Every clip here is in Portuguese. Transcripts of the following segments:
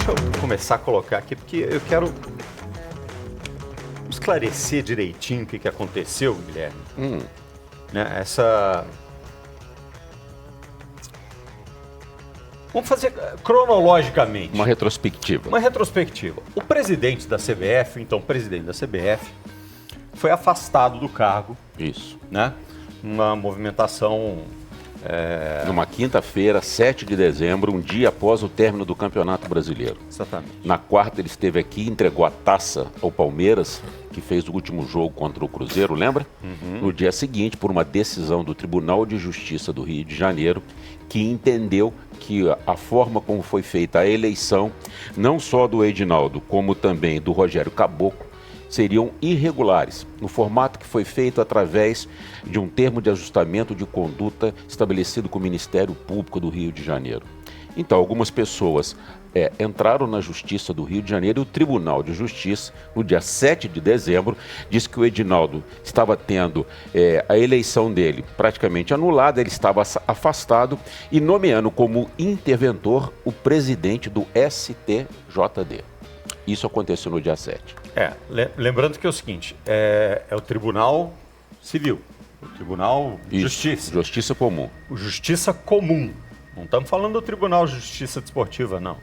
Deixa eu começar a colocar aqui, porque eu quero esclarecer direitinho o que aconteceu, Guilherme. Né, Vamos fazer cronologicamente. Uma retrospectiva. Uma retrospectiva. O presidente da CBF, então presidente da CBF, foi afastado do cargo. Isso. Né? Uma movimentação... Numa quinta-feira, 7 de dezembro, um dia após o término do Campeonato Brasileiro. Exatamente. Na quarta ele esteve aqui e entregou a taça ao Palmeiras, que fez o último jogo contra o Cruzeiro, lembra? No dia seguinte, por uma decisão do Tribunal de Justiça do Rio de Janeiro, que entendeu que a forma como foi feita a eleição, não só do Edinaldo, como também do Rogério Caboclo, seriam irregulares, no formato que foi feito através de um termo de ajustamento de conduta estabelecido com o Ministério Público do Rio de Janeiro. Então, algumas pessoas entraram na Justiça do Rio de Janeiro e o Tribunal de Justiça, no dia 7 de dezembro, disse que o Edinaldo estava tendo a eleição dele praticamente anulada, ele estava afastado e nomeando como interventor o presidente do STJD. Isso aconteceu no dia 7. Lembrando que é o seguinte, é o Tribunal Civil, o Tribunal de Justiça. Justiça Comum. O Justiça Comum. Não estamos falando do Tribunal de Justiça Desportiva, não.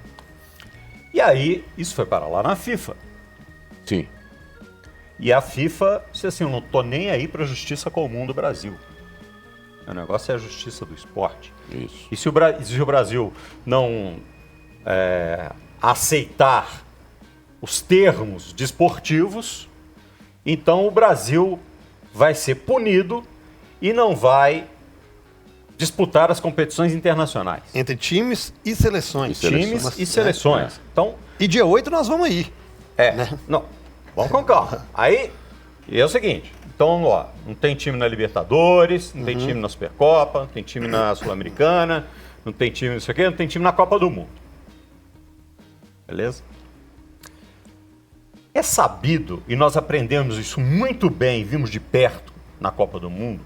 E aí, isso foi para lá na FIFA. Sim. E a FIFA disse assim, eu não estou nem aí para a Justiça Comum do Brasil. O negócio é a Justiça do Esporte. Isso. E se o Brasil não aceitar os termos desportivos, então o Brasil vai ser punido e não vai disputar as competições internacionais. Entre times e seleções. Times e seleções. Então, e dia 8 nós vamos ir. Né? Não, vamos com calma. Aí, é o seguinte, então vamos lá, não tem time na Libertadores, não tem time na Supercopa, não tem time na Sul-Americana, não tem time nisso aqui, não tem time na Copa do Mundo. Beleza? É sabido, e nós aprendemos isso muito bem, vimos de perto na Copa do Mundo,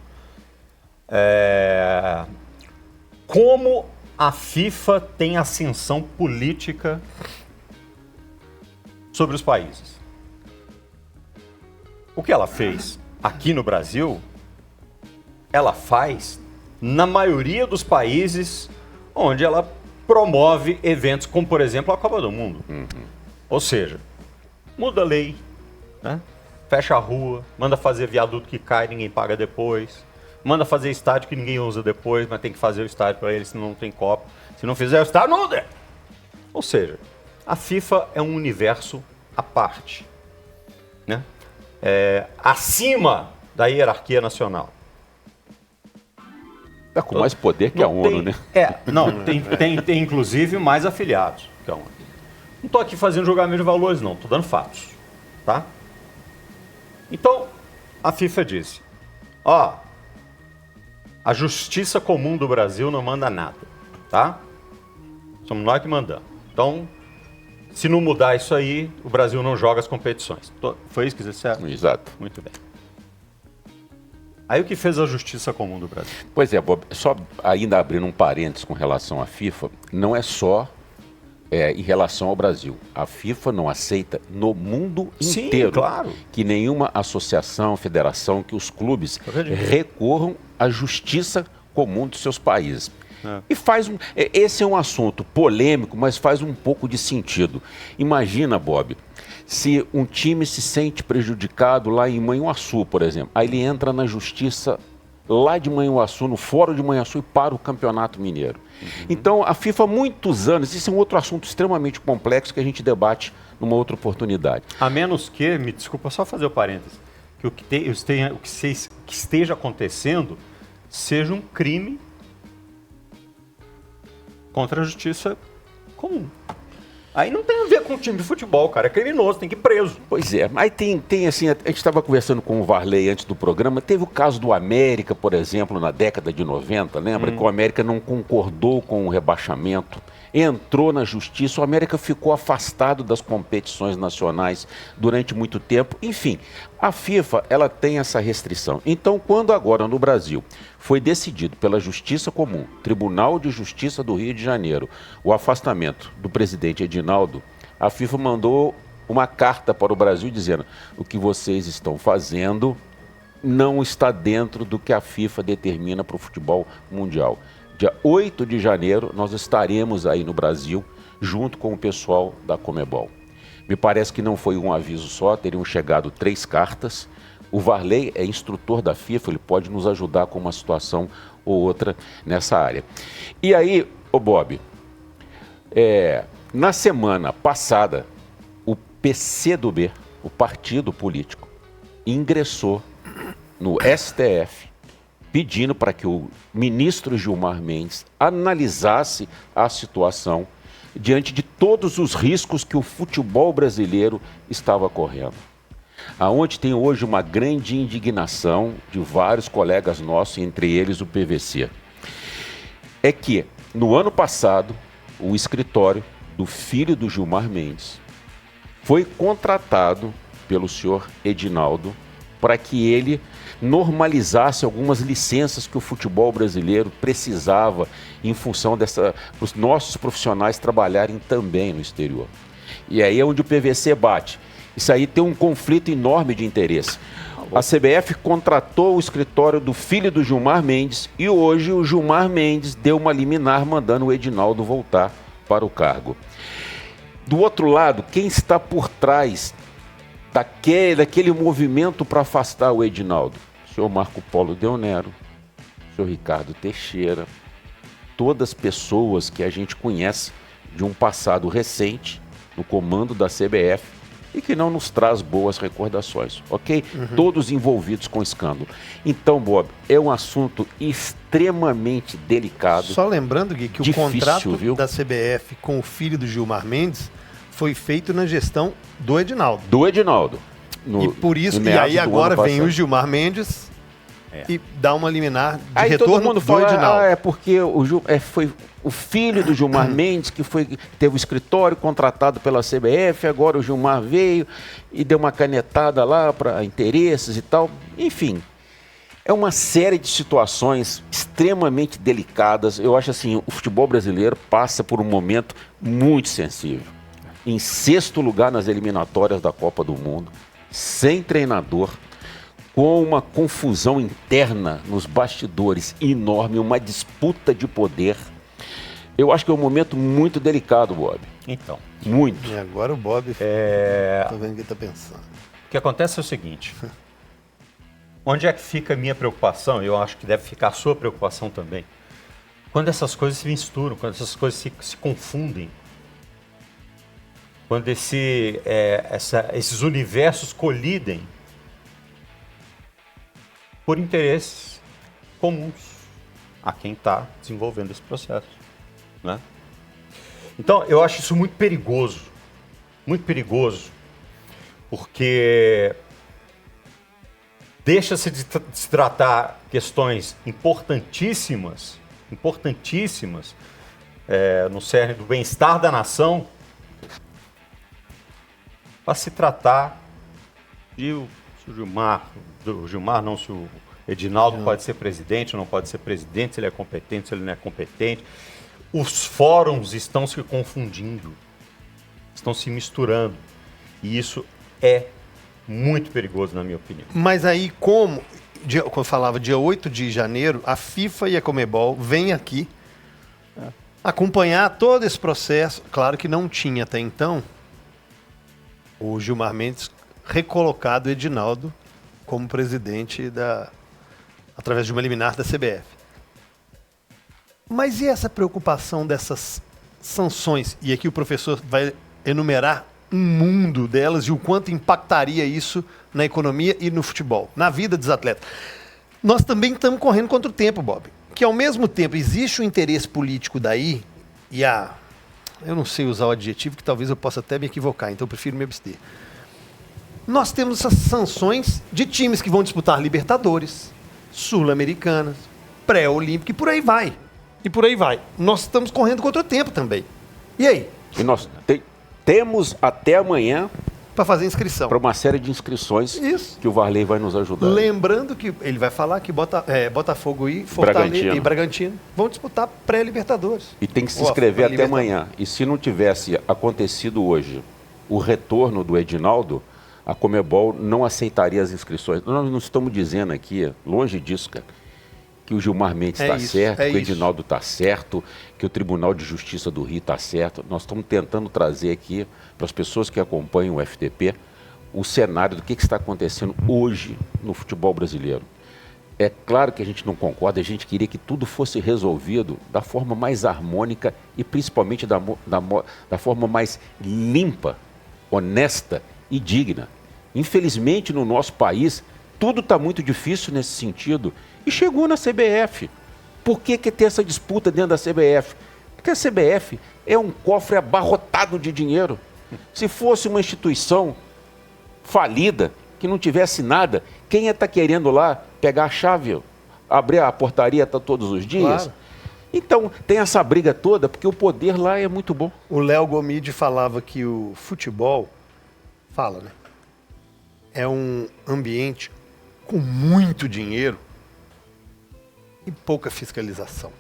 como a FIFA tem ascensão política sobre os países. O que ela fez aqui no Brasil, ela faz na maioria dos países onde ela promove eventos como, por exemplo, a Copa do Mundo. Ou seja, muda a lei, né? Fecha a rua, manda fazer viaduto que cai, ninguém paga depois, manda fazer estádio que ninguém usa depois, mas tem que fazer o estádio para eles, senão não tem Copa. Se não fizer o estádio, não dá. Ou seja, a FIFA é um universo à parte, né? Acima da hierarquia nacional. Está com mais poder que a ONU, né? Tem inclusive mais afiliados que a ONU. Não estou aqui fazendo julgamento de valores, não. Estou dando fatos, tá? Então, a FIFA disse, a Justiça Comum do Brasil não manda nada, tá? Somos nós que mandamos. Então, se não mudar isso aí, o Brasil não joga as competições. Foi isso que você disse? Exato. Muito bem. Aí o que fez a Justiça Comum do Brasil? Pois é, Bob, só ainda abrindo um parênteses com relação à FIFA, não é só em relação ao Brasil. A FIFA não aceita no mundo inteiro que nenhuma associação, federação, que os clubes recorram à justiça comum dos seus países. E esse é um assunto polêmico, mas faz um pouco de sentido. Imagina, Bob, se um time se sente prejudicado lá em Manhuaçu, por exemplo, aí ele entra na justiça lá de Manhuaçu, no Fórum de Manhuaçu, e para o Campeonato Mineiro. Então, a FIFA há muitos anos, isso é um outro assunto extremamente complexo que a gente debate numa outra oportunidade. A menos que, me desculpa só fazer o parênteses, que o que esteja acontecendo seja um crime contra a justiça comum. Aí não tem a ver com o time de futebol, cara. É criminoso, tem que ir preso. Pois é, mas tem assim, a gente estava conversando com o Varley antes do programa, teve o caso do América, por exemplo, na década de 90, lembra? Que o América não concordou com o rebaixamento, entrou na justiça, o América ficou afastado das competições nacionais durante muito tempo. Enfim, a FIFA, ela tem essa restrição. Então, quando agora no Brasil foi decidido pela Justiça Comum, Tribunal de Justiça do Rio de Janeiro, o afastamento do presidente Edinaldo, a FIFA mandou uma carta para o Brasil dizendo: o que vocês estão fazendo não está dentro do que a FIFA determina para o futebol mundial. Dia 8 de janeiro nós estaremos aí no Brasil junto com o pessoal da Conmebol. Me parece que não foi um aviso só, teriam chegado 3 cartas. O Varley é instrutor da FIFA, ele pode nos ajudar com uma situação ou outra nessa área. E aí, ô Bob, na semana passada, o PCdoB, o partido político, ingressou no STF pedindo para que o ministro Gilmar Mendes analisasse a situação diante de todos os riscos que o futebol brasileiro estava correndo. Aonde tem hoje uma grande indignação de vários colegas nossos, entre eles o PVC, é que no ano passado o escritório do filho do Gilmar Mendes foi contratado pelo senhor Edinaldo para que ele normalizasse algumas licenças que o futebol brasileiro precisava em função dos nossos profissionais trabalharem também no exterior. E aí é onde o PVC bate. Isso aí tem um conflito enorme de interesse. A CBF contratou o escritório do filho do Gilmar Mendes e hoje o Gilmar Mendes deu uma liminar mandando o Edinaldo voltar para o cargo. Do outro lado, quem está por trás daquele movimento para afastar o Edinaldo? O senhor Marco Polo Deonero, o senhor Ricardo Teixeira, todas pessoas que a gente conhece de um passado recente no comando da CBF e que não nos traz boas recordações, ok? Todos envolvidos com escândalo. Então, Bob, é um assunto extremamente delicado. Só lembrando, Gui, que difícil, o contrato viu? da CBF com o filho do Gilmar Mendes foi feito na gestão do Edinaldo. Do Edinaldo. E por isso, e aí agora vem o Gilmar Mendes e dá uma liminar de aí retorno todo mundo fala, do Edinaldo. é porque foi o filho do Gilmar Mendes que teve o escritório contratado pela CBF, agora o Gilmar veio e deu uma canetada lá para interesses e tal. Enfim, é uma série de situações extremamente delicadas. Eu acho assim, o futebol brasileiro passa por um momento muito sensível. Em 6º lugar nas eliminatórias da Copa do Mundo, sem treinador, com uma confusão interna nos bastidores enorme, uma disputa de poder. Eu acho que é um momento muito delicado, Bob. Então. Muito. E agora o Bob, tô vendo o que ele está pensando. O que acontece é o seguinte, onde é que fica a minha preocupação? Eu acho que deve ficar a sua preocupação também. Quando essas coisas se misturam, quando essas coisas se confundem, quando esses universos colidem por interesses comuns a quem está desenvolvendo esse processo, né? Então, eu acho isso muito perigoso, porque deixa-se de se tratar questões importantíssimas, no cerne do bem-estar da nação, para se tratar de se o Edinaldo pode ser presidente ou não pode ser presidente, se ele é competente, se ele não é competente. Os fóruns estão se confundindo, estão se misturando, e isso é muito perigoso, na minha opinião. Mas aí, como eu falava, dia 8 de janeiro, a FIFA e a Conmebol vêm aqui acompanhar todo esse processo. Claro que não tinha até então o Gilmar Mendes recolocado o Edinaldo como presidente através de uma liminar da CBF. Mas e essa preocupação dessas sanções? E aqui o professor vai enumerar um mundo delas e o quanto impactaria isso na economia e no futebol, na vida dos atletas. Nós também estamos correndo contra o tempo, Bob. Que ao mesmo tempo existe um interesse político daí e eu não sei usar o adjetivo, que talvez eu possa até me equivocar, então eu prefiro me abster. Nós temos essas sanções de times que vão disputar Libertadores, Sul-Americanas, Pré-Olímpica e por aí vai. Nós estamos correndo contra o tempo também. E aí? E nós temos até amanhã para fazer inscrição. Para uma série de inscrições Isso. que o Varley vai nos ajudar. Lembrando que ele vai falar que Botafogo e Fortaleza e Bragantino vão disputar pré-Libertadores. E tem que se inscrever até amanhã. E se não tivesse acontecido hoje o retorno do Edinaldo, a Conmebol não aceitaria as inscrições. Nós não estamos dizendo aqui, longe disso, cara, que o Gilmar Mendes está certo, que o Edinaldo está certo, que o Tribunal de Justiça do Rio está certo. Nós estamos tentando trazer aqui, para as pessoas que acompanham o FTP, o cenário do que está acontecendo hoje no futebol brasileiro. É claro que a gente não concorda, a gente queria que tudo fosse resolvido da forma mais harmônica e principalmente da forma mais limpa, honesta e digna. Infelizmente, no nosso país, tudo está muito difícil nesse sentido. E chegou na CBF. Por que tem essa disputa dentro da CBF? Porque a CBF é um cofre abarrotado de dinheiro. Se fosse uma instituição falida, que não tivesse nada, quem ia estar querendo lá pegar a chave, abrir a portaria todos os dias? Claro. Então, tem essa briga toda, porque o poder lá é muito bom. O Léo Gomide falava que o futebol, é um ambiente com muito dinheiro e pouca fiscalização.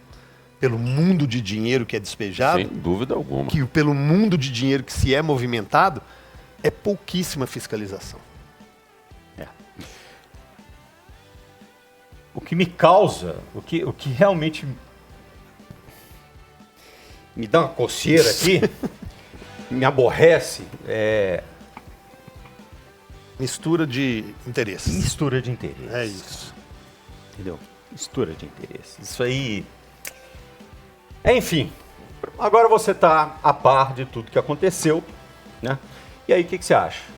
Pelo mundo de dinheiro que é despejado, sem dúvida alguma, que pelo mundo de dinheiro que se é movimentado, é pouquíssima fiscalização. O que me causa, o que realmente me dá uma coceira aqui, me aborrece, é... mistura de interesses. Mistura de interesses. É isso. Entendeu? Mistura de interesses. Isso aí... Enfim, agora você está a par de tudo que aconteceu, né? E aí, o que você acha?